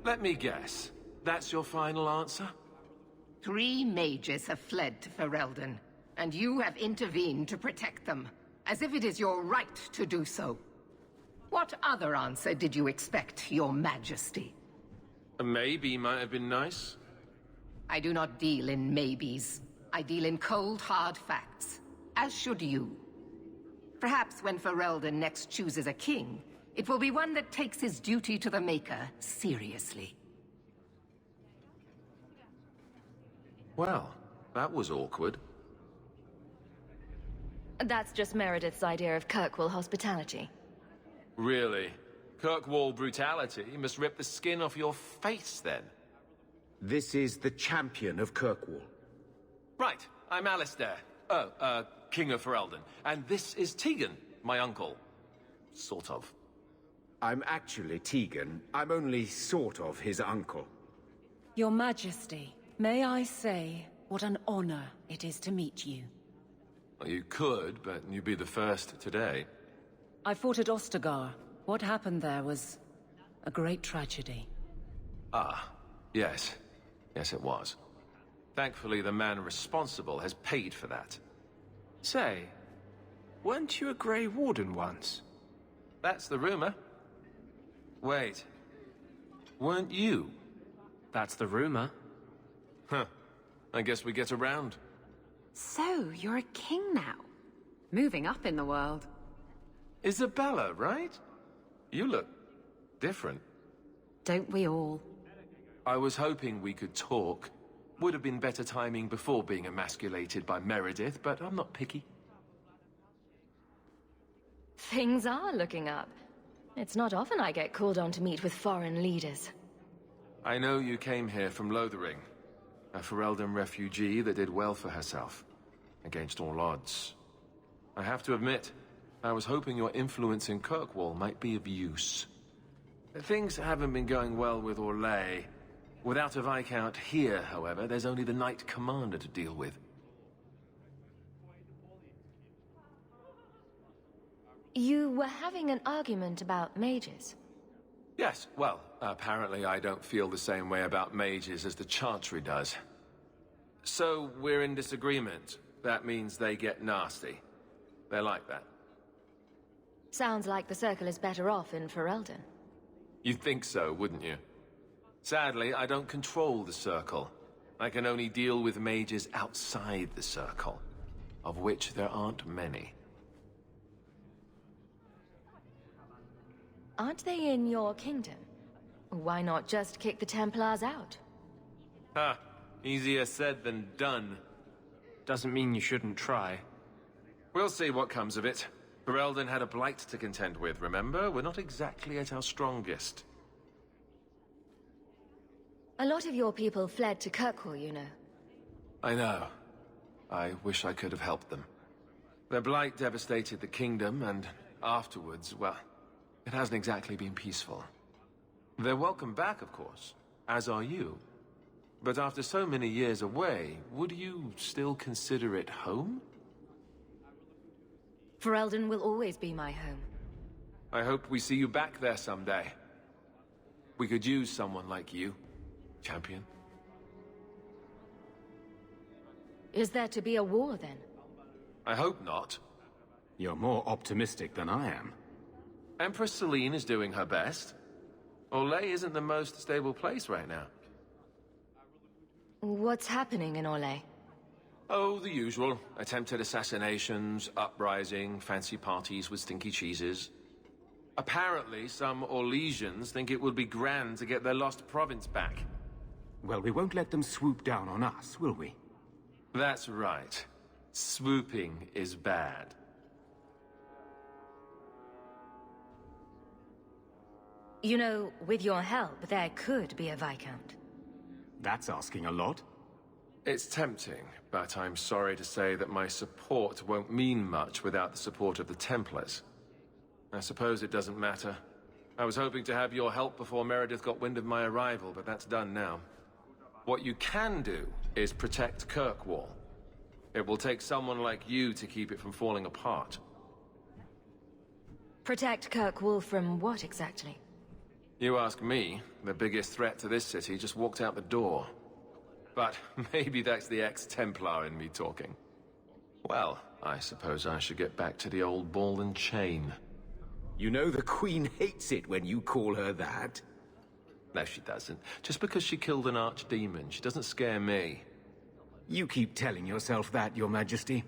Let me guess. That's your final answer? 3 mages have fled to Ferelden, and you have intervened to protect them, as if it is your right to do so. What other answer did you expect, your majesty? A maybe might have been nice. I do not deal in maybes. I deal in cold, hard facts, as should you. Perhaps when Ferelden next chooses a king, it will be one that takes his duty to the Maker seriously. Well, that was awkward. That's just Meredith's idea of Kirkwall hospitality. Really? Kirkwall brutality must rip the skin off your face, then. This is the champion of Kirkwall. Right, I'm Alistair. King of Ferelden. And this is Tegan, my uncle. Sort of. I'm actually Tegan. I'm only sort of his uncle. Your Majesty, may I say what an honor it is to meet you. Well, you could, but you'd be the first today. I fought at Ostagar. What happened there was a great tragedy. Ah, yes. Yes, it was. Thankfully, the man responsible has paid for that. Say, weren't you a Grey Warden once? That's the rumor. Wait. Weren't you? That's the rumor. Huh. I guess we get around. So, you're a king now. Moving up in the world. Isabela, right? You look different. Don't we all? I was hoping we could talk. Would have been better timing before being emasculated by Meredith, but I'm not picky. Things are looking up. It's not often I get called on to meet with foreign leaders. I know you came here from Lothering, a Ferelden refugee that did well for herself, against all odds. I have to admit, I was hoping your influence in Kirkwall might be of use. Things haven't been going well with Orlais. Without a Viscount here, however, there's only the Knight Commander to deal with. You were having an argument about mages. Yes, well, apparently I don't feel the same way about mages as the Chantry does. So, we're in disagreement. That means they get nasty. They're like that. Sounds like the Circle is better off in Ferelden. You'd think so, wouldn't you? Sadly, I don't control the Circle. I can only deal with mages outside the Circle, of which there aren't many. Aren't they in your kingdom? Why not just kick the Templars out? Ha! Easier said than done. Doesn't mean you shouldn't try. We'll see what comes of it. Ferelden had a blight to contend with, remember? We're not exactly at our strongest. A lot of your people fled to Kirkwall, you know. I know. I wish I could have helped them. Their blight devastated the kingdom, and afterwards, well, it hasn't exactly been peaceful. They're welcome back, of course, as are you. But after so many years away, would you still consider it home? Ferelden will always be my home. I hope we see you back there someday. We could use someone like you, champion. Is there to be a war, then? I hope not. You're more optimistic than I am. Empress Celine is doing her best. Orlais isn't the most stable place right now. What's happening in Orlais? Oh, the usual. Attempted assassinations, uprising, fancy parties with stinky cheeses. Apparently, some Orlesians think it would be grand to get their lost province back. Well, we won't let them swoop down on us, will we? That's right. Swooping is bad. You know, with your help, there could be a Viscount. That's asking a lot. It's tempting, but I'm sorry to say that my support won't mean much without the support of the Templars. I suppose it doesn't matter. I was hoping to have your help before Meredith got wind of my arrival, but that's done now. What you can do is protect Kirkwall. It will take someone like you to keep it from falling apart. Protect Kirkwall from what, exactly? You ask me, the biggest threat to this city just walked out the door. But maybe that's the ex-Templar in me talking. Well, I suppose I should get back to the old ball and chain. You know the Queen hates it when you call her that. No, she doesn't. Just because she killed an archdemon, she doesn't scare me. You keep telling yourself that, Your Majesty.